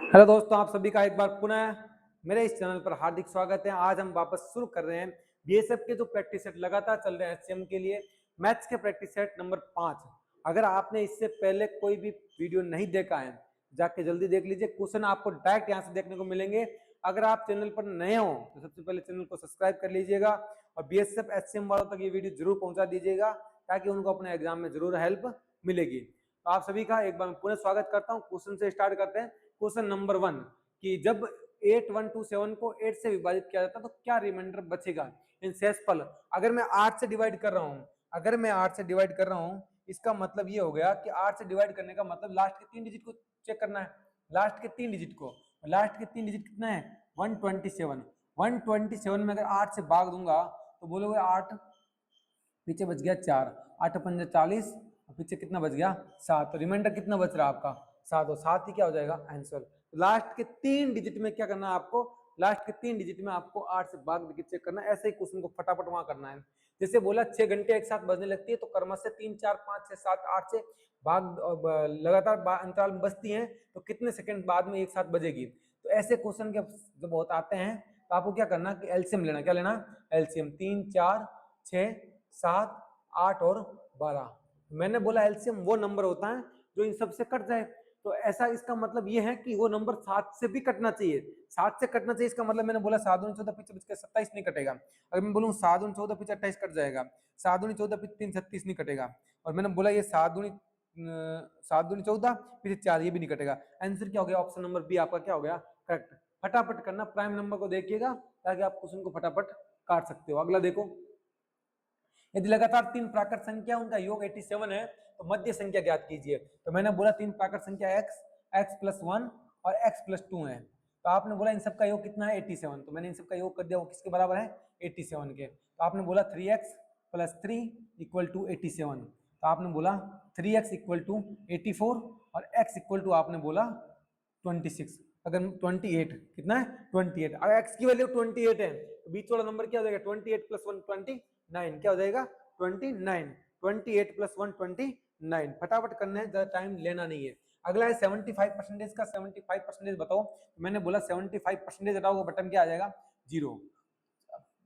Hello दोस्तों, आप सभी का एक बार पुनः मेरे इस चैनल पर हार्दिक स्वागत है। आज हम वापस शुरू कर रहे हैं बीएसएफ के जो प्रैक्टिस सेट लगातार चल रहे हैं एचसीएम के लिए, मैथ्स के प्रैक्टिस सेट नंबर 5। अगर आपने इससे पहले कोई भी वीडियो नहीं देखा है, जाके जल्दी देख लीजिए। क्वेश्चन आपको डायरेक्ट यहाँ से देखने को मिलेंगे। अगर आप चैनल पर नए हो तो सबसे पहले चैनल को सब्सक्राइब कर लीजिएगा और बीएसएफ एचसीएम वालों तक ये वीडियो जरूर पहुंचा दीजिएगा, ताकि उनको अपने एग्जाम में जरूर हेल्प मिलेगी। तो आप सभी का एक बार पुनः स्वागत करता हूँ। क्वेश्चन से स्टार्ट करते हैं। क्वेश्चन नंबर 1 कि जब 8127 को 8 से विभाजित किया जाता है तो क्या रिमाइंडर बचेगा इन शेषफल। अगर मैं 8 से डिवाइड कर रहा हूँ, इसका मतलब ये हो गया कि 8 से डिवाइड करने का मतलब लास्ट के 3 डिजिट को चेक करना है। लास्ट के 3 डिजिट कितना है? 127। 127 में अगर 8 से भाग दूंगा तो बोलोगे 8, पीछे बच गया 4, 8 पंजा 40, पीछे कितना बच गया? 7। रिमाइंडर कितना बच रहा है आपका? 7। और 7 ही क्या हो जाएगा? आंसर। लास्ट के 3 डिजिट में क्या करना है आपको? लास्ट के 3 डिजिट में आपको 8 से भाग देके चेक करना है। ऐसे ही क्वेश्चन को फटाफट वहां करना है। जैसे बोला 6 घंटे एक साथ बजने लगती है, तो क्रमश से 3 4 5 6 7 8 से भाग लगातार अंतराल में बजती हैं, तो कितने सेकंड बाद में एक साथ बजेगी। तो ऐसे क्वेश्चन के जब बहुत आते हैं तो आपको क्या करना कि एलसीएम लेना। क्या लेना? एलसीएम। 3 4 6 7 8 और 12। मैंने बोला एलसीएम वो नंबर होता है जो इन सब से कट जाए। तो ऐसा इसका मतलब ये है कि वो नंबर 7 से भी कटना चाहिए। 7 से कटना चाहिए, इसका मतलब मैंने बोला 7 दूनी 14 पीछे बच के 27 नहीं कटेगा। अगर मैं बोलूँ 7 दूनी 14 पीछे 28 कट जाएगा। 7 दूनी 14 पीछे 3 36 नहीं कटेगा। और मैंने बोला ये 7 दूनी 14 पीछे 4, ये भी नहीं कटेगा। आंसर क्या हो गया? ऑप्शन नंबर बी आपका क्या हो गया? करेक्ट। फटाफट करना, प्राइम नंबर को देखिएगा ताकि आप क्वेश्चन को फटाफट काट सकते हो। अगला देखो, यदि लगातार 3 प्राकृत संख्या उनका योग 87 है तो मध्य संख्या ज्ञात कीजिए। तो मैंने बोला 3 प्राकृत संख्या x, x+1 और x+2 है। तो आपने बोला इन सबका योग कितना है? 87। तो मैंने इन सबका योग कर दिया, वो किसके बराबर है? 87 के। तो आपने बोला 3x+3 = 87। तो आपने बोला 3x = 84 और x = आपने बोला 26। अगर 28 कितना है? 28। अगर x की वैल्यू 28 है तो बीच वाला नंबर क्या हो जाएगा? 28 + 1 29। क्या हो जाएगा? 29। 28 + 1 29। फटाफट करना है, ज्यादा टाइम लेना नहीं है। अगला है 75% का। 75% बताओ। तो मैंने बोला 75% हटाओगे बटन क्या आ जाएगा? 0।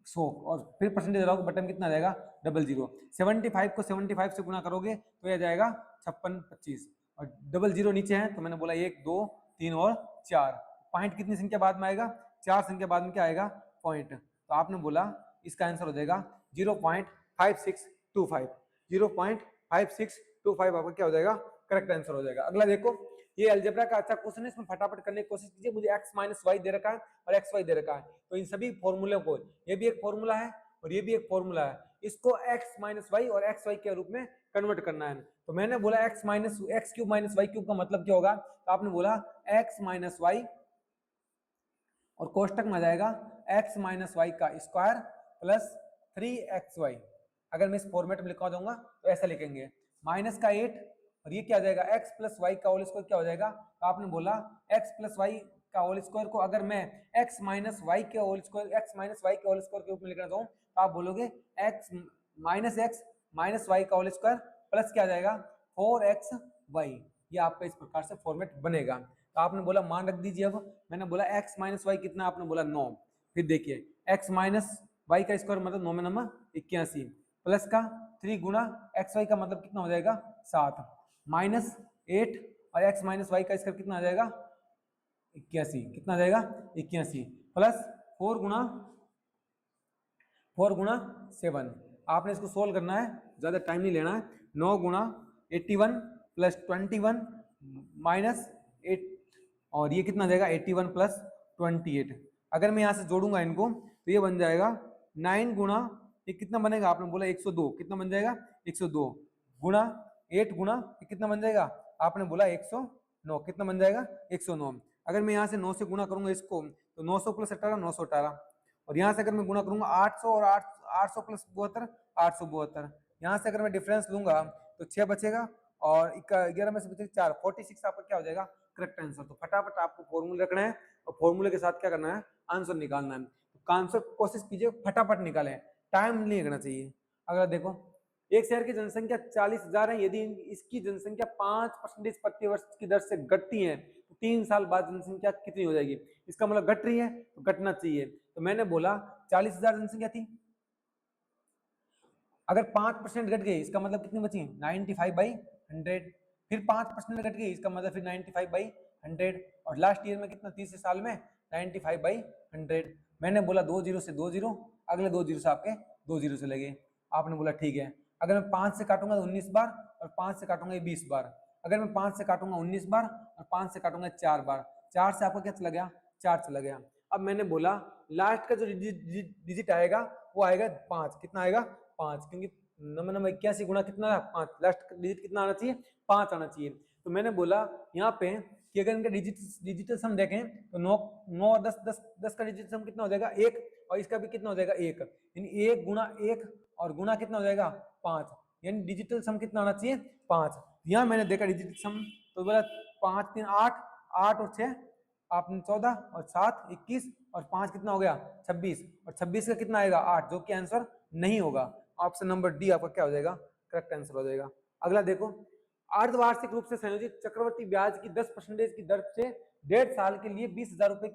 100 और फिर परसेंटेज हटाओगे बटन कितना आ जाएगा? 00। 75 को 75 से गुणा करोगे तो यह जाएगा 56 25। और 00 नीचे है तो मैंने बोला 1 2 3 और 4। पॉइंट कितनी संख्या बाद में आएगा? 4 संख्या बाद में क्या आएगा? पॉइंट। तो आपने बोला इसका आंसर हो जाएगा 0.5625। 0.5625 आपका क्या हो जाएगा? करेक्ट आंसर हो जाएगा। अगला देखो, ये अलजेब्रा का अच्छा क्वेश्चन है, इसमें फटाफट करने की कोशिश कीजिए। मुझे x - y दे रखा है और xy दे रखा है, तो इन सभी फॉर्मूले को, ये भी एक फॉर्मूला है और ये भी एक फॉर्मूला है, इसको x - y और xy के रूप में कन्वर्ट करना है। तो मैंने बोला x cube minus Y cube का मतलब क्या होगा? तो आपने बोला x - y और कोष्टक में आ जाएगा x - y का स्क्वायर प्लस 3xy। अगर मैं इस फॉर्मेट में लिखवा दूंगा तो ऐसा लिखेंगे, माइनस का 8 और ये क्या आ जाएगा? x + y का होल स्क्वायर क्या हो जाएगा? तो आपने बोला x + y का होल स्क्वायर को अगर मैं x - y के होल स्क्वायर के रूप में लिखना चाहूँ तो आप बोलोगे x - y का होल स्क्वायर प्लस क्या आ जाएगा? 4xy। ये आपका इस प्रकार से फॉर्मेट बनेगा। तो आपने बोला मान रख दीजिए। अब मैंने बोला x - y कितना? आपने बोला 9। फिर देखिए x - y का स्क्वायर मतलब 9 में 9 81 प्लस का 3 गुना xy का मतलब कितना हो जाएगा? 7 माइनस 8 और x - y का स्क्वायर कितना आ जाएगा? 81। कितना आ जाएगा? 81 प्लस 4 गुना 7। आपने इसको सोल्व करना है, ज्यादा टाइम नहीं लेना है। 9 गुना 81 प्लस 21 माइनस 8 और ये कितना जाएगा? 81 प्लस 28। अगर मैं यहाँ से जोड़ूंगा इनको तो ये बन जाएगा 9 गुना, ये कितना बनेगा? आपने बोला 102। कितना बन जाएगा? 102 गुना 8 गुना ये कितना बन जाएगा? आपने बोला 109। कितना बन जाएगा? 109। अगर मैं यहाँ से 9 से गुना करूंगा इसको तो 900 प्लस 18 918। और यहाँ से अगर मैं गुना करूंगा 800 और 800 प्लस 72 872। यहाँ से अगर मैं डिफरेंस लूंगा तो 6 बचेगा और 11 में से बचेगा 4। 46 आपका क्या हो जाएगा? Correct answer. तो फटाफट आपको फॉर्मूले रखना है और फॉर्मूले के साथ क्या करना है? आंसर निकालना है। तो आंसर कोशिश कीजिए फटाफट निकालें, टाइम नहीं लगना चाहिए। अगर देखो, एक शहर की जनसंख्या 40,000 है, यदि इसकी जनसंख्या 5% प्रति वर्ष की दर से घटती है तो 3 साल बाद जनसंख्या कितनी हो जाएगी। इसका मतलब घट रही है तो घटना चाहिए। तो मैंने बोला 40,000 जनसंख्या थी, अगर 5% घट गई इसका मतलब कितनी बची, 95/100। फिर 5% घट गई इसका मतलब फिर 95/100। और लास्ट ईयर में कितना, तीसरे साल में 95/100। मैंने बोला 2 जीरो से 2 जीरो, अगले 2 जीरो से आपके 2 जीरो से लगे। आपने बोला ठीक है। अगर मैं 5 से काटूंगा तो 19 बार, और 5 से काटूंगा 20 बार। अगर मैं 5 से काटूंगा 19 बार, और 5 से काटूंगा 4 बार, 4 से आपका क्या चला गया, 4 चला गया। अब मैंने बोला लास्ट का जो डिजिट आएगा वो आएगा 5। कितना आएगा, 5, क्योंकि नंबर 81 गुणा कितना, 5, लास्ट डिजिट कितना आना चाहिए, 5 आना चाहिए। तो मैंने बोला यहाँ पे कि अगर इनका डिजिटल सम देखें तो 9 9 और 10 10 10 का डिजिटल सम कितना हो जाएगा, 1, और इसका भी कितना हो जाएगा, 1। यानी 1 गुणा 1 और गुणा कितना हो जाएगा, 5। यानी डिजिटल सम कितना आना चाहिए, 5। यहाँ मैंने देखा डिजिटल सम तो बोला 5 3 8, 8 और 6 आपने 14, और 7 21, और 5 कितना हो गया, 26, और 26 का कितना आएगा, 8, जो कि आंसर नहीं होगा। ऑप्शन नंबर डी आपका क्या हो जाएगा, करेक्ट आंसर हो जाएगा। अगला देखो, अर्धवार्षिक रूप से संयोजित चक्रवर्ती ब्याज की 10% की दर से 1.5 साल के लिए 20,000 रुपए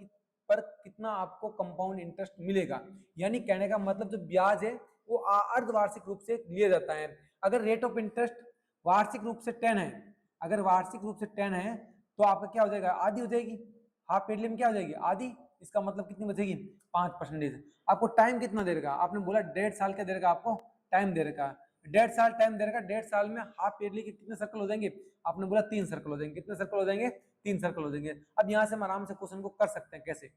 पर कितना आपको कंपाउंड इंटरेस्ट मिलेगा। यानी कहने का मतलब जो ब्याज है वो अर्धवार्षिक रूप से लिया जाता है। अगर रेट ऑफ इंटरेस्ट वार्षिक रूप से 10 है, अगर वार्षिक रूप से 10 है तो आपका क्या हो जाएगा, आधी हो जाएगी। हाफ ईयरली में क्या हो जाएगी, आधी। इसका मतलब कितनी बचेगी, 5%। आपको टाइम कितना दे रखा, आपने बोला 1.5 साल का दे रखा, आपको टाइम दे रखा, 1.5 साल टाइम दे रखा। 1.5 साल में हाफ ईयरली के कितने सर्कल हो जाएंगे, आपने बोला 3 सर्कल हो जाएंगे। कितने सर्कल हो जाएंगे, 3 सर्कल हो जाएंगे। अब यहाँ से हम आराम से क्वेश्चन को कर सकते हैं। कैसे,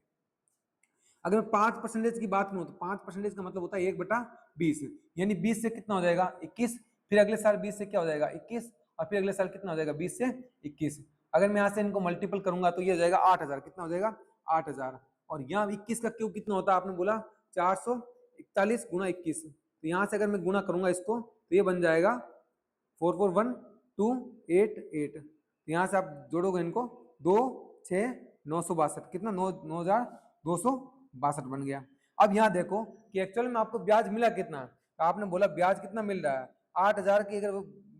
अगर मैं 5% की बात करूं तो 5% का मतलब होता है 1/20, यानी 20 से कितना हो जाएगा, 21। फिर अगले साल 20 से क्या हो जाएगा, 21, और फिर अगले साल कितना हो जाएगा, 20 से 21। अगर मैं यहाँ से इनको मल्टीपल करूंगा तो ये हो जाएगा 8,000। कितना हो जाएगा, 8,000। और यहाँ 21 का क्यों कितना होता है, आपने बोला 441 गुणा 21। तो यहाँ से अगर मैं गुणा करूंगा इसको तो ये बन जाएगा 441288। तो यहाँ से आप जोड़ोगे इनको, 2 6 962, कितना 9,262 बन गया। अब यहाँ देखो कि एक्चुअल में आपको ब्याज मिला कितना, तो आपने बोला ब्याज कितना मिल रहा है, 8,000 की अगर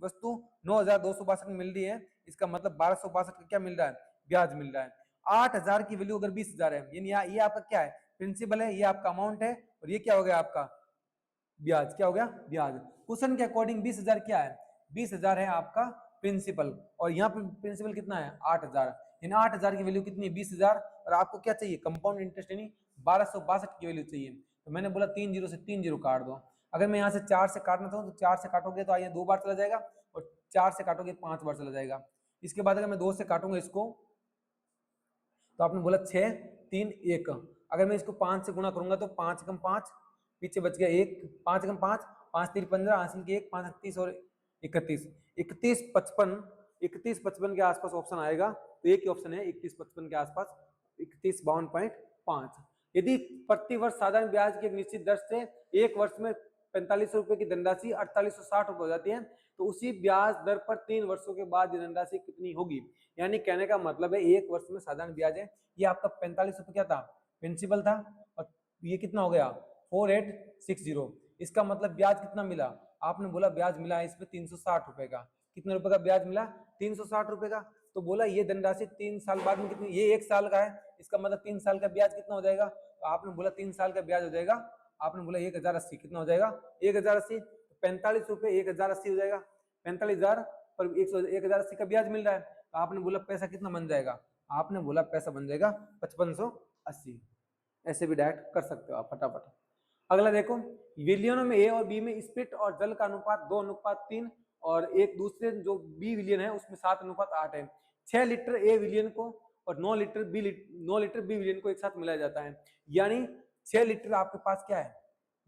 वस्तु 9,262 में मिल रही है, इसका मतलब 1,262 का क्या मिल रहा है, ब्याज मिल रहा है। 8,000 की वैल्यू अगर 20,000 है, यानी ये आपका क्या है, प्रिंसिपल है, ये आपका अमाउंट है, और ये क्या हो गया आपका ब्याज। क्या हो गया, ब्याज। क्वेश्चन के अकॉर्डिंग 20,000 क्या है, 20,000 है आपका प्रिंसिपल, और यहाँ पे प्रिंसिपल कितना है, 8,000। इन 8,000 की वैल्यू कितनी है, 20,000, और आपको क्या चाहिए, कंपाउंड इंटरेस्ट यानी 1,262 की वैल्यू चाहिए। तो मैंने बोला 3 जीरो से 3 जीरो काट दो। अगर मैं यहाँ से 4 से काटना चाहूँ तो 4 से काटोगे तो आइए 2 बार चला जाएगा, और 4 से काटोगे 5 बार चला जाएगा। इसके बाद अगर मैं 2 से काटूंगा इसको तो आपने बोला 6 3 1। अगर मैं इसको 5 से गुणा करूंगा तो 5 कम 5, पीछे बच गया 1, 5 कम 5, 5 3 15, हासिल की 1, 5 30 और 31, 31 55, 31 55 के आसपास ऑप्शन आएगा। तो एक ही ऑप्शन है 31 55 के आसपास, 3152.5। यदि प्रति वर्ष साधारण ब्याज की एक निश्चित दर से एक वर्ष में 45 रुपए की धनराशि 4860 रुपए हो जाती है, तो उसी ब्याज दर पर 3 वर्षों के बाद धनराशि कितनी होगी। यानी कहने का मतलब है एक वर्ष में साधारण ब्याज है, ये आपका 45 रुपए क्या था, प्रिंसिपल था, और ये कितना हो गया 4860। इसका मतलब ब्याज कितना मिला, आपने बोला ब्याज मिला है इसमें 360 रुपए का। कितने रुपए का ब्याज मिला, 360 रुपए का। तो बोला ये धनराशि 3 साल बाद में कितनी, ये 1 साल का है, इसका मतलब 3 साल का ब्याज कितना हो जाएगा। तो आपने बोला 3 साल का ब्याज हो जाएगा, आपने बोला 1080। कितना हो जाएगा 1080, 45 रुपए 1080 हो जाएगा। 45,000 पर 1080 का ब्याज मिल रहा है, तो आपने बोला पैसा कितना बन जाएगा, आपने बोला पैसा बन जाएगा 5580। ऐसे भी डायरेक्ट कर सकते हो आप फटाफट। अगला देखो, विलियनों में ए और बी में स्प्लिट और जल का अनुपात 2:3, और एक दूसरे जो बी विलियन है उसमें 7:8 है। 6 लीटर ए विलियन को और 9 लीटर बी विलियन को एक साथ मिलाया जाता है। यानी 6 लीटर आपके पास क्या है,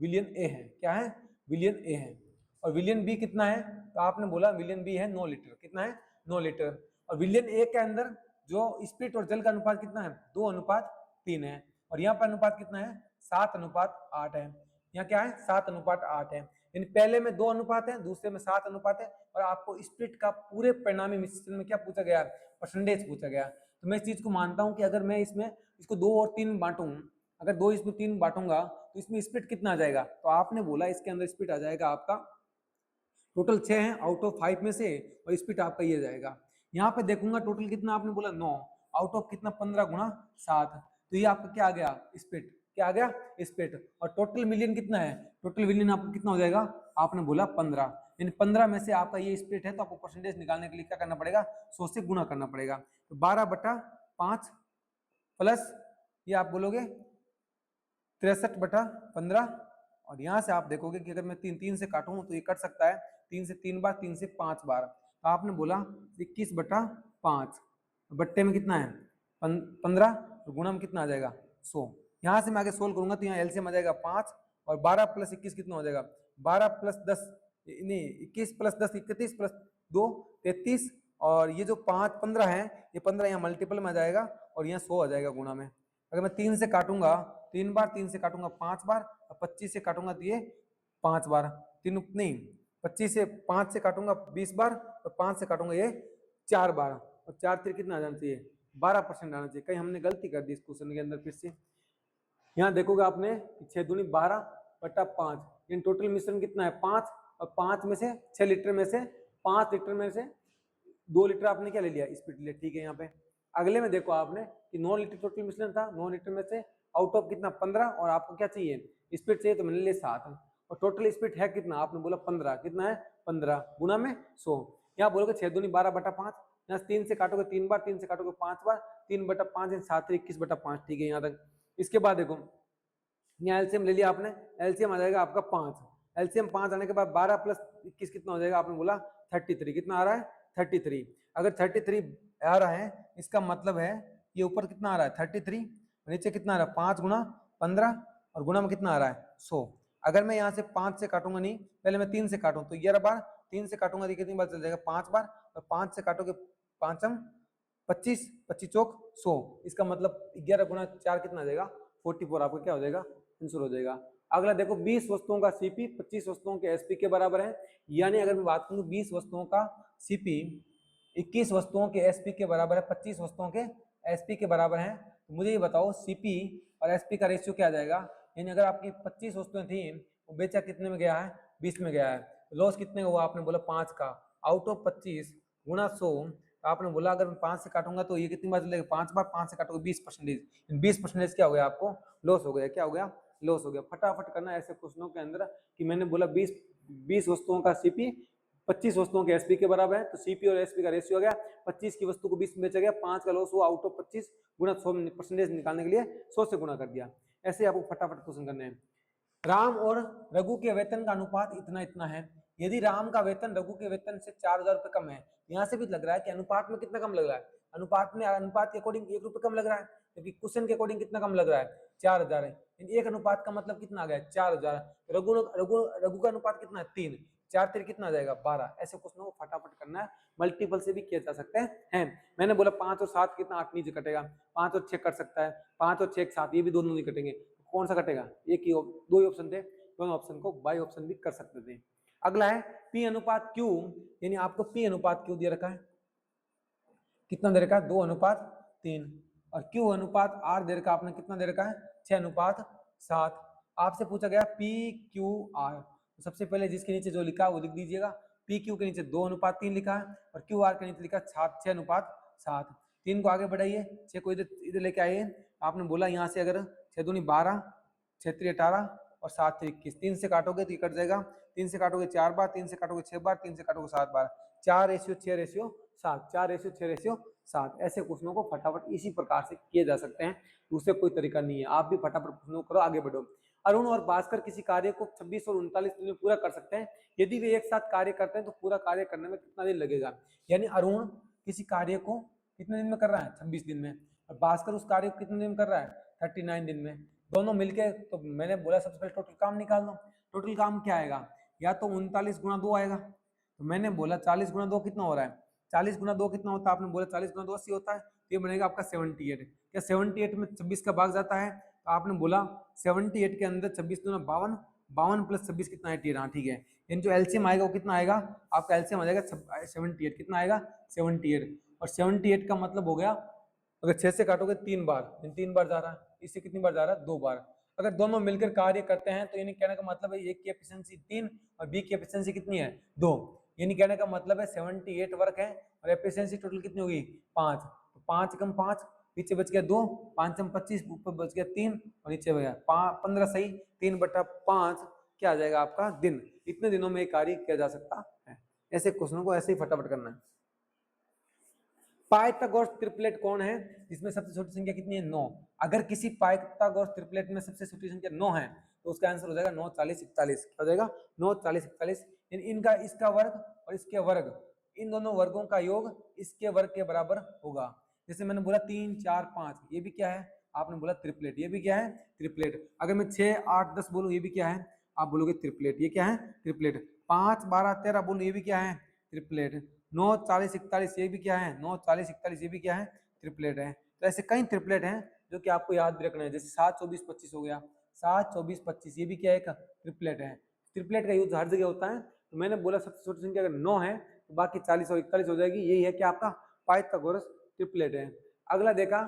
विलियन ए है, क्या है, विलियन ए है। और विलियन बी कितना है, तो आपने बोला विलियन बी है 9 लीटर। कितना है, 9 लीटर। और विलियन ए के अंदर जो स्प्लिट और जल का अनुपात कितना है, 2:3 है। और यहाँ पर अनुपात कितना है, 7:8 है। यहाँ क्या है, 7:8 है। यानी पहले में 2 अनुपात है, दूसरे में 7 अनुपात है। और आपको स्प्लिट का पूरे परिणामी मिश्रण में क्या पूछा गया, परसेंटेज पूछा गया। तो मैं इस चीज को मानता हूं कि अगर मैं इसमें इसको 2 और 3 बांटूं, अगर 2 इसमें 3 बांटूंगा तो इसमें स्प्लिट कितना आ जाएगा। तो आपने बोला इसके अंदर स्प्लिट आ जाएगा आपका, टोटल 6 है आउट ऑफ 5 में से, और स्प्लिट आपका ये जाएगा। यहाँ पे देखूंगा टोटल कितना, आपने बोला 9, आउट ऑफ कितना 15 गुणा 7, तो ये आपका क्या आ गया स्प्लिट, क्या आ गया स्प्लिट। और टोटल मिलियन कितना है, टोटल मिलियन आपको कितना हो जाएगा, आपने बोला 15, इन 15 में से आपका ये स्प्लिट है तो आपको परसेंटेज निकालने के लिए क्या करना पड़ेगा, 100 से गुणा करना पड़ेगा। तो 12/5 प्लस ये आप बोलोगे 63/15, और यहां से आप देखोगे कि अगर मैं 3 से काटूं तो ये कट सकता है 3 से 3 बार, 3 से 5 बार, तो आपने बोला 21/5, बट्टे में कितना है 15, तो गुणा में कितना आ जाएगा 100। यहाँ से मैं आगे सोल्व करूंगा तो यहाँ एलसीएम आ जाएगा 5, और 12 + 21 कितना हो जाएगा, 12 + 10 नहीं 21 + 10 31 + 2 33, और ये जो 5 15 है, ये 15 यहाँ मल्टीपल में आ जाएगा और यहाँ 100 आ जाएगा गुणा में। अगर मैं 3 से काटूंगा 3 बार, 3 से काटूंगा 5 बार, और 25 से काटूंगा तो ये 5 बार, 3 नहीं 25 से 5 से काटूंगा 20 बार, और 5 से काटूंगा ये 4 बार, और 4 3 कितना आ जाना चाहिए 12% आना चाहिए। कहीं हमने गलती कर दी इस क्वेश्चन के अंदर। फिर से यहाँ देखोगे आपने 6 दूनी 12/5, इन टोटल मिश्रण कितना है 5, और 5 में से 6 लीटर में से 5 लीटर में से 2 लीटर आपने क्या ले लिया स्प्लिट लिया, ठीक है। यहाँ पे अगले में देखो आपने कि 9 लीटर टोटल मिश्रण था, 9 लीटर में से आउट ऑफ कितना 15, और आपको क्या चाहिए स्प्लिट चाहिए, तो मैंने लिया 7, और टोटल स्प्लिट है कितना, आपने बोला 15, कितना है 15 गुणा में 100। यहाँ बोलोगे 6 दूनी 12/5, यहाँ 3 से काटोगे 3 बार, 3 से काटोगे 5 बार, 3/5 7 21/5, ठीक है यहाँ तक। इसके बाद देखो यहाँ एलसीएम ले लिया आपने, एलसीएम आ जाएगा आपका 5, एलसीएम 5 आने के बाद 12 + 21 कितना हो जाएगा, आपने बोला 33, कितना आ रहा है 33। अगर 33 आ रहा है इसका मतलब है ये ऊपर कितना आ रहा है 33, नीचे कितना आ रहा है 5 गुणा 15, और गुणा में कितना आ रहा है 100। अगर मैं यहाँ से 5 से काटूंगा नहीं, पहले मैं 3 से काटूं तो 11 बार, 3 से काटूंगा तो कितनी बार चल जाएगा 5 बार, और 5 से काटोगे 5 25, 25 चौक 100, इसका मतलब 11 गुणा 4 कितना आ जाएगा 44, आपका क्या हो जाएगा आंसर हो जाएगा। अगला देखो 20 वस्तुओं का सीपी 25 वस्तुओं के एसपी के बराबर है, यानी अगर मैं बात करूं 20 वस्तुओं का सीपी 21 वस्तुओं के एसपी के बराबर है, 25 वस्तुओं के एसपी के बराबर है, तो मुझे ये बताओ सीपी और एसपी का रेशियो क्या आ जाएगा। यानी अगर आपकी 25 वस्तुएं थी वो बेचा कितने में गया है 20 में गया है, लॉस कितने का हुआ, आपने बोला 5 का, आउट ऑफ 25 गुणा 100, आपने बोला अगर मैं 5 से काटूंगा तो ये कितनी बार चलेगा 5 बार, 5 से काटोगे 20%, 20% क्या हो गया आपको लॉस हो गया, क्या हो गया लॉस हो गया। फटाफट करना ऐसे क्वेश्चनों के अंदर कि मैंने बोला 20 वस्तुओं का सीपी 25 वस्तुओं के एसपी के बराबर है, तो सीपी और एसपी का रेशियो आ गया 25 की वस्तु को 20 में बेचा गया, 5 का लॉस हुआ, आउट ऑफ 25 गुणा 100% निकालने के लिए 100 से गुणा कर दिया। ऐसे आपको फटाफट क्वेश्चन करने हैं। राम और रघु के वेतन का अनुपात इतना इतना है, यदि राम का वेतन रघु के वेतन से 4,000 रुपए कम है, यहाँ से भी लग रहा है कि अनुपात में कितना कम लग रहा है, अनुपात के अकॉर्डिंग 1 रुपए कम लग रहा है, क्योंकि क्वेश्चन के अकॉर्डिंग कितना कम लग रहा है 4,000 है, एक अनुपात का मतलब कितना आ गया 4,000, रघु रघु रघु का अनुपात कितना है 3, 4 3 कितना आ जाएगा 12। ऐसे क्वेश्चनों को फटाफट करना है, मल्टीपल से भी किया जा सकते हैं। मैंने बोला 5 और 7 कितना 8 नीचे कटेगा, 5 और 6 कट सकता है, 5 और 6 7 ये भी दोनों नहीं कटेंगे, कौन सा कटेगा, एक ही दो ही ऑप्शन थे, दोनों ऑप्शन को बाई ऑप्शन भी कर सकते थे। अगला है पी अनुपात क्यू, यानी आपको पी अनुपात क्यू दे रखा है, कितना दे रखा है 2:3, और क्यू अनुपात आर दे रखा आपने कितना दे रखा है 6:7। आपसे पूछा गया पी क्यू आर, तो सबसे पहले जिसके नीचे जो लिखा है वो लिख दीजिएगा, पी क्यू के नीचे 2:3 लिखा है, और क्यू आर के नीचे लिखा 6:7। 3 को आगे बढ़ाइए, 6 को इधर इधर लेके आइए, आपने बोला यहाँ से अगर 6 दूनी 12, 6 3 18 और 7 3 21, 3 से काटोगे तो ये कट जाएगा, 3 से काटोगे 4 बार, 3 से काटोगे 6 बार, 3 से काटोगे 7 बार, 4:6:7, 4:6:7। ऐसे क्वेश्चनों को फटाफट इसी प्रकार से किए जा सकते हैं, दूसरे कोई तरीका नहीं है। आप भी फटाफट क्वेश्चनों करो, आगे बढ़ो। अरुण और भास्कर किसी कार्य को 26 और 39 दिन में पूरा कर सकते हैं, यदि वे एक साथ कार्य करते हैं तो पूरा कार्य करने में कितना दिन लगेगा। यानी अरुण किसी कार्य को कितने दिन में कर रहा है 26 दिन में, और भास्कर उस कार्य को कितने दिन में कर रहा है 39 दिन में, दोनों मिलके। तो मैंने बोला सबसे पहले टोटल काम निकाल दो, टोटल काम क्या आएगा, या तो 39 गुणा 2 आएगा, तो मैंने बोला 40 गुणा 2 कितना हो रहा है, 40 गुणा 2 कितना होता है, आपने बोला 40 गुणा 2 80 होता है, तो ये बनेगा आपका 78। क्या 78 में 26 का भाग जाता है, तो आपने बोला 78 के अंदर 26 दूना 52, 52 + 26 कितना है 13, ठीक है। इन जो एलसीएम आएगा वो कितना आएगा, आपका एलसीएम आ जाएगा 78, कितना आएगा 78, और 78 का मतलब हो गया अगर 6 से काटोगे 3 बार, 3 बार जा रहा है, इससे कितनी बार जा रहा है 2 बार। अगर दोनों मिलकर कार्य करते हैं तो यानी कहने का मतलब है एक की एफिशिएंसी 3 और बी की एफिशिएंसी कितनी है 2, यानी कहने का मतलब है 78 वर्क है और एफिशिएंसी टोटल कितनी होगी 5, तो 5 कम 5, पीछे बच गया 2, 5 कम 25, ऊपर बच गया 3 और नीचे बच गया 15 सही, 3/5 क्या आ जाएगा आपका दिन। इतने दिनों में कार्य किया जा सकता है। ऐसे क्वेश्चनों को ऐसे ही फटाफट करना है। पाइथागोरस ट्रिपलेट कौन है जिसमें सबसे छोटी संख्या कितनी है 9। अगर किसी पाइथागोरस ट्रिपलेट में सबसे छोटी संख्या 9 है तो उसका आंसर हो जाएगा 9, 40, 41। क्या हो जाएगा 9, 40, 41। इनका इसका वर्ग और इसके वर्ग, इन दोनों वर्गों का योग इसके वर्ग के बराबर होगा। जैसे मैंने बोला 3, 4, 5, ये भी क्या है, आपने बोला ट्रिपलेट, ये भी क्या है ट्रिपलेट। अगर मैं 6, 8, 10 बोलूं ये भी क्या है, आप बोलोगे ट्रिपलेट, ये क्या है ट्रिपलेट। 5, 12, 13 बोलूं ये भी क्या है ट्रिपलेट। 9, 40, 41 ये भी क्या है, 9, 40, 41 ये भी क्या है ट्रिपलेट है। तो ऐसे कई ट्रिपलेट हैं जो कि आपको याद भी रखना है। जैसे 7, 24, 25 हो गया, 7, 24, 25 ये भी क्या है एक ट्रिपलेट है। ट्रिपलेट का यूज हर जगह होता है। तो मैंने बोला सबसे छोटी संख्या अगर 9 है तो बाकी 40 और 41 हो जाएगी। यही है कि आपका पाइथागोरस ट्रिपलेट है। अगला देखा,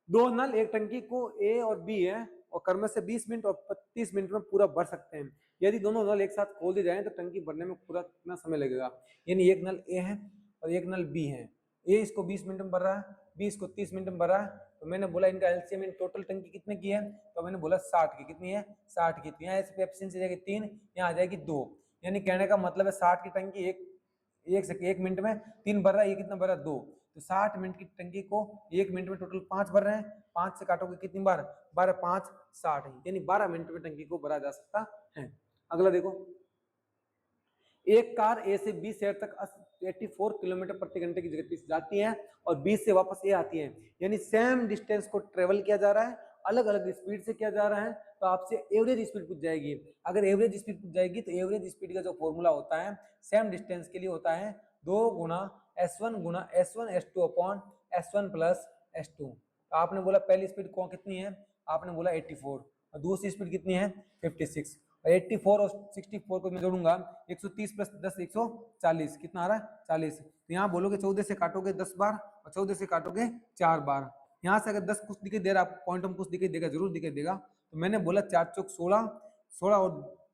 दो नल एक टंकी को ए और बी है और क्रम से 20 मिनट और 30 मिनट में पूरा भर सकते हैं। यदि दोनों नल एक साथ खोल दिए जाए तो टंकी भरने में पूरा कितना समय लगेगा। यानी एक नल ए है और एक नल बी है। ए इसको 20 मिनट में भर रहा है, बी इसको 30 मिनट में भर रहा है। तो मैंने बोला इनका एलसीएम टोटल टंकी कितने की है, तो मैंने बोला 60 की। कितनी है 60 की। तो यहाँ एफिशिएंसी जाएगी 3, यहाँ आ जाएगी 2। यानी कहने का मतलब है 60 की टंकी एक मिनट में 3 भर रहा है, ये कितना भर रहा है 2। तो 60 मिनट की टंकी को 1 मिनट में टोटल 5 भर रहे हैं। 5 से काटोगे कितनी बार, 12, 5, 60, यानी 12 मिनट में टंकी को भरा जा सकता है। अगला देखो, एक कार ए से बी शहर तक 84 किलोमीटर प्रति घंटे की गति से जाती है और बी से वापस ए आती है। यानी सेम डिस्टेंस को ट्रेवल किया जा रहा है, अलग अलग स्पीड से किया जा रहा है। तो आपसे एवरेज स्पीड पूछ जाएगी। अगर एवरेज स्पीड पूछ जाएगी तो एवरेज स्पीड का जो फॉर्मूला होता है सेम डिस्टेंस के लिए होता है 2 गुना S1 गुना S1 S2 upon S1 plus S2। तो आपने बोला पहली स्पीड कौन कितनी है, आपने बोला 84 और दूसरी स्पीड कितनी है 56। 84 और 64 को मैं जोड़ूंगा 130 प्लस 10 140, कितना आ रहा है 40। तो यहाँ बोलोगे 14 से काटोगे 10 बार और 14 से काटोगे 4 बार। यहाँ से अगर 10 कुछ दिखाई दे रहा, क्वांटम कुछ दिखाई देगा, जरूर दिखाई देगा। तो मैंने बोला 4 चौक 16, 16 और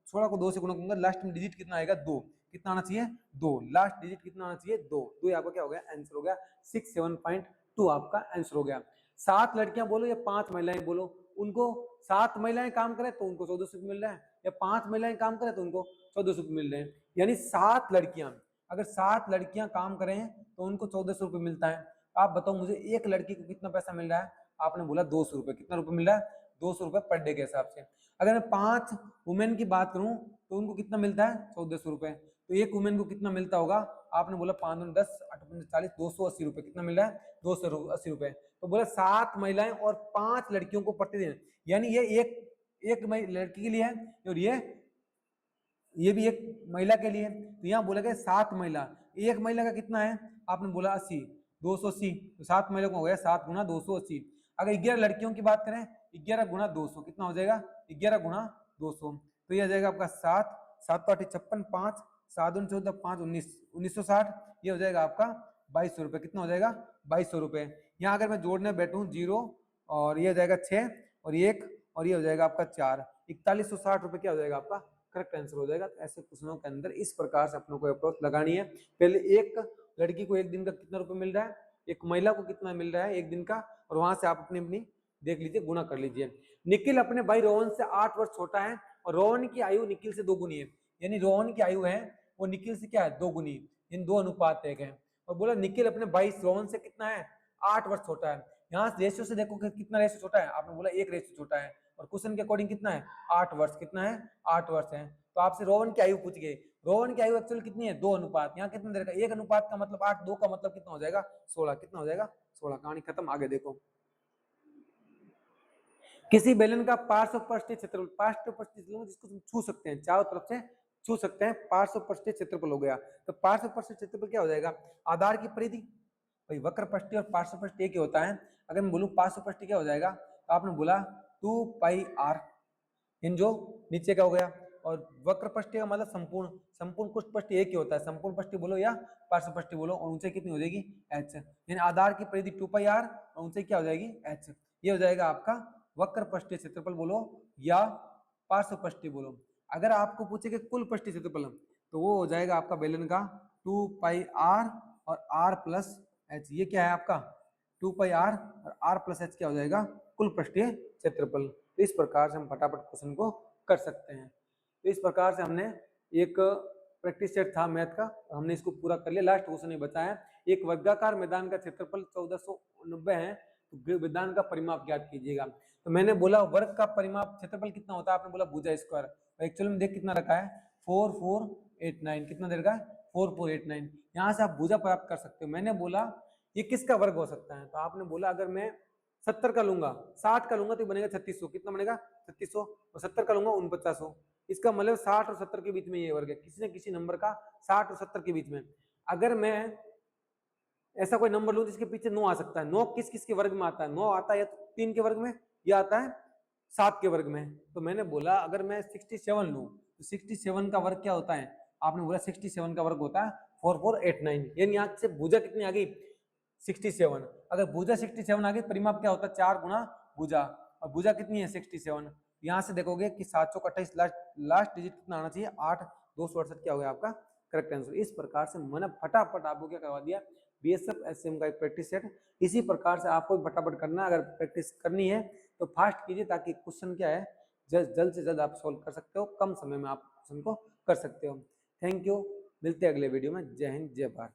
16 को 2 से गुणा करूंगा, लास्ट में डिजिट कितना आएगा 2। कितना आना चाहिए 2, लास्ट डिजिट कितना आना चाहिए 2। 2 आपका क्या हो गया आंसर हो गया 67.2 आपका आंसर हो गया। 7 लड़कियां बोलो या 5 महिलाएं बोलो, उनको 7 महिलाएं काम करें तो उनको 1400 मिल रहा है, या 5 महिलाएं काम करें तो उनको 1400 मिल रहे हैं। यानी 7 लड़कियां, अगर 7 लड़कियां काम करें तो उनको 1400 रुपये मिलता है। आप बताओ मुझे एक लड़की को कितना पैसा मिल रहा है, आपने बोला 200 रुपये। कितना रुपये मिल रहा है 200 रुपये पर डे के हिसाब से। अगर मैं 5 वुमेन की बात करूं तो उनको कितना मिलता है 1400 रुपये। तो एक वुमेन को कितना मिलता होगा, आपने बोला 5, 10, 8, 40, 280 रुपये। कितना मिल रहा है 280 रुपये। तो बोला 7 महिलाएं और 5 लड़कियों को प्रतिदिन, यानी ये एक लड़की के लिए है और ये भी एक महिला के लिए। तो यहाँ बोला गया 7 महिला, एक महिला का कितना है, आपने बोला 80, 280। तो 7 महिला को हो गया 7 गुना 280। अगर 11 लड़कियों की बात करें 11 गुना 200, कितना हो जाएगा 11 गुना 200। तो यह आ जाएगा आपका 7, 7 तो 8 56, 5, 7 दूनी 14, 5 19, 1960। ये हो जाएगा आपका 2200 रुपये। कितना हो जाएगा 2200 रुपये। यहाँ अगर मैं जोड़ने बैठूं 0 और ये हो जाएगा 6 और 1 और ये हो जाएगा आपका 4, 4160 रुपये क्या हो जाएगा आपका करेक्ट आंसर हो जाएगा। तो ऐसे क्वेश्चनों के अंदर इस प्रकार से अपनों को अप्रोच लगानी है। पहले एक लड़की को एक दिन का कितना रुपए मिल रहा है, एक महिला को कितना मिल रहा है एक दिन का, और वहां से आप अपनी अपनी देख लीजिए, गुना कर लीजिए। निखिल अपने भाई रोहन से 8 वर्ष छोटा है और रोहन की आयु निखिल से 2 गुनी है। यानी रोहन की आयु है वो निखिल से क्या है 2 गुनी, इन 2 अनुपात 1 है। और बोला निखिल अपने भाई रोहन से कितना है 8 वर्ष छोटा है। यहाँ रेशियो से देखो कि कितना रेशियो छोटा है, आपने बोला 1 रेशियो छोटा है और क्वेश्चन के अकॉर्डिंग कितना है 8 वर्ष। कितना है 8 वर्ष है। तो आपसे रोहन की आयु पूछ गए, रोहन की आयु एक्चुअल कितनी है 2 अनुपात, यहाँ कितना देगा 1 अनुपात का मतलब 8, 2 का मतलब कितना हो जाएगा 16। कितना हो जाएगा 16। कहानी खत्म। आगे देखो, किसी बेलन का पार्श्वपृष्ठीय क्षेत्रफल, पार्श्वपृष्ठीय क्षेत्रफल जिसको तुम छू सकते हैं, चारों तरफ से छू सकते हैं, पार्श्वपृष्ठीय क्षेत्रफल हो गया। तो पार्श्वपृष्ठीय क्षेत्रफल क्या हो जाएगा, आधार की परिधि। भाई वक्रपृष्ठीय और पार्श्वपृष्ठीय एक ही होता है। अगर मैं बोलूं पार्श्वपृष्ठीय क्या हो जाएगा, तो आपने बोला 2 पाई r, इन जो नीचे का हो गया। और वक्रपृष्ठीय का मतलब संपूर्ण, संपूर्ण कुष्ठपृष्ठीय एक ही होता है, संपूर्ण पृष्ठीय बोलो या पार्श्वपृष्ठीय बोलो। और ऊंचाई कितनी हो जाएगी h, यानी आधार की परिधि 2 पाई r और ऊंचाई क्या हो जाएगी h। ये हो जाएगा आपका वक्रपृष्ठीय क्षेत्रफल बोलो या पार्श्वपृष्ठीय बोलो। अगर आपको पूछे कि कुल पृष्ठीय क्षेत्रफल, तो वो हो जाएगा आपका बेलन का 2 पाई r और r प्लस h। ये क्या है आपका 2πr और r प्लस h क्या हो जाएगा, कुल पृष्ठीय क्षेत्रफल। तो इस प्रकार से हम फटाफट क्वेश्चन को कर सकते हैं। तो इस प्रकार से हमने एक प्रैक्टिस सेट था मैथ का, हमने इसको पूरा कर लिया। लास्ट क्वेश्चन ये बचा है, एक वर्गाकार मैदान का क्षेत्रफल 1490 है, तो मैदान का परिमाप ज्ञात कीजिएगा। तो मैंने बोला वर्ग का परिमाप क्षेत्रफल कितना होता है, आपने बोला भुजा स्क्वायर। एक्चुअली में देख कितना रखा है, 4489, कितना दे रखा है 4489। यहाँ से आप भुजा प्राप्त कर सकते हो। मैंने बोला ये किसका वर्ग हो सकता है, तो आपने बोला अगर मैं 70 का लूंगा, 60 का लूंगा तो बनेगा 3600, कितना बनेगा 3600, और 70 का लूंगा 4900। इसका मतलब 60 और 70 के बीच में ये वर्ग है, किसी न किसी नंबर का 60 और 70 के बीच में। अगर मैं ऐसा कोई नंबर लूं जिसके पीछे 9 आ सकता है, 9 किस किस के वर्ग में आता है, 9 आता है या तो 3 के वर्ग में या आता है 7 के वर्ग में। तो मैंने बोला अगर मैं 67 लूं तो 67 का वर्ग क्या होता है, आपने बोला 67 का वर्ग होता है 4489। यानी यहाँ से भुजा कितनी आ गई 67। अगर भुजा 67 आ गई, परिमाप क्या होता है 4 गुना भुजा, और भुजा कितनी है 67। यहाँ से देखोगे कि 728 लास्ट डिजिट कितना आना चाहिए 8, 268 क्या हो गया आपका करेक्ट आंसर। इस प्रकार से मैंने फटाफट आपको क्या करवा दिया, बीएसएफ एसएम का एक प्रैक्टिस सेट। इसी प्रकार से आपको फटाफट करना है, अगर प्रैक्टिस करनी है तो फास्ट कीजिए, ताकि क्वेश्चन क्या है जल्द से जल्द आप सॉल्व कर सकते हो, कम समय में आप क्वेश्चन को कर सकते हो। थैंक यू, मिलते हैं अगले वीडियो में। जय हिंद, जय भारत।